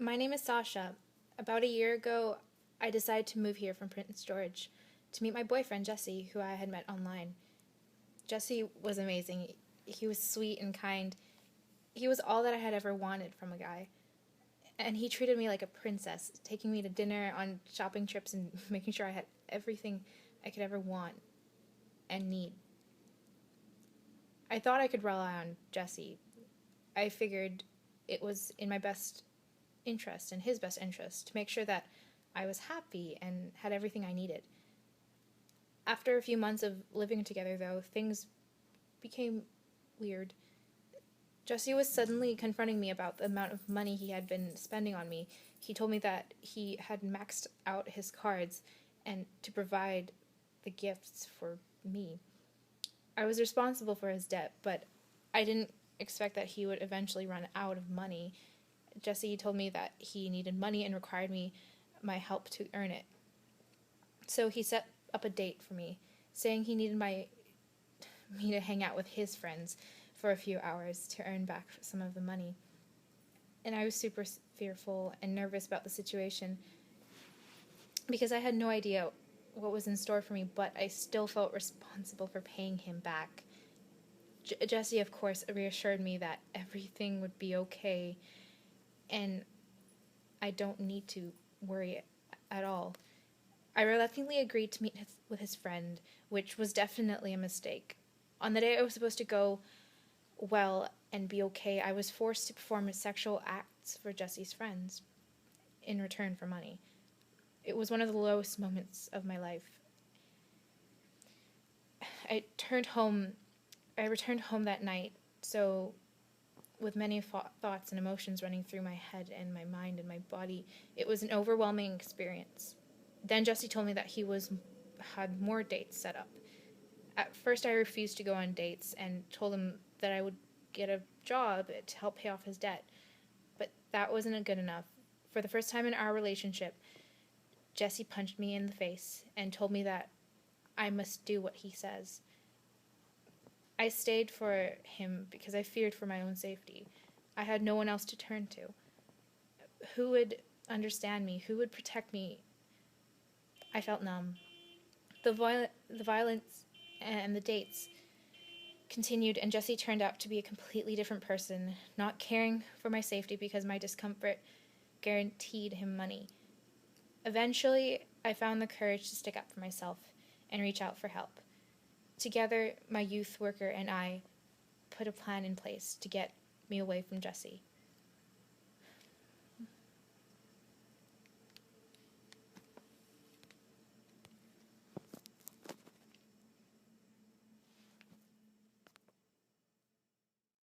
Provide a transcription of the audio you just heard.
My name is Sasha. About a year ago, I decided to move here from Prince George to meet my boyfriend, Jesse, who I had met online. Jesse was amazing. He was sweet and kind. He was all that I had ever wanted from a guy. And he treated me like a princess, taking me to dinner, on shopping trips, and making sure I had everything I could ever want and need. I thought I could rely on Jesse. I figured it was in my best interest and his best interest to make sure that I was happy and had everything I needed. After a few months of living together, though, things became weird. Jesse was suddenly confronting me about the amount of money he had been spending on me. He told me that he had maxed out his cards and to provide the gifts for me. I was responsible for his debt, but I didn't expect that he would eventually run out of money. Jesse told me that he needed money and required my help to earn it. So he set up a date for me, saying he needed me to hang out with his friends for a few hours to earn back some of the money. And I was super fearful and nervous about the situation because I had no idea what was in store for me, but I still felt responsible for paying him back. Jesse, of course, reassured me that everything would be okay and I don't need to worry at all. I reluctantly agreed to meet with his friend, which was definitely a mistake. On the day I was supposed to go well and be okay, I was forced to perform sexual acts for Jesse's friends in return for money. It was one of the lowest moments of my life. I returned home that night, so with many thoughts and emotions running through my head and my mind and my body, it was an overwhelming experience. Then Jesse told me that had more dates set up. At first, I refused to go on dates and told him that I would get a job to help pay off his debt. But that wasn't good enough. For the first time in our relationship, Jesse punched me in the face and told me that I must do what he says. I stayed for him because I feared for my own safety. I had no one else to turn to. Who would understand me? Who would protect me? I felt numb. The violence and the dates continued, and Jesse turned out to be a completely different person, not caring for my safety because my discomfort guaranteed him money. Eventually, I found the courage to stick up for myself and reach out for help. Together, my youth worker and I put a plan in place to get me away from Jesse.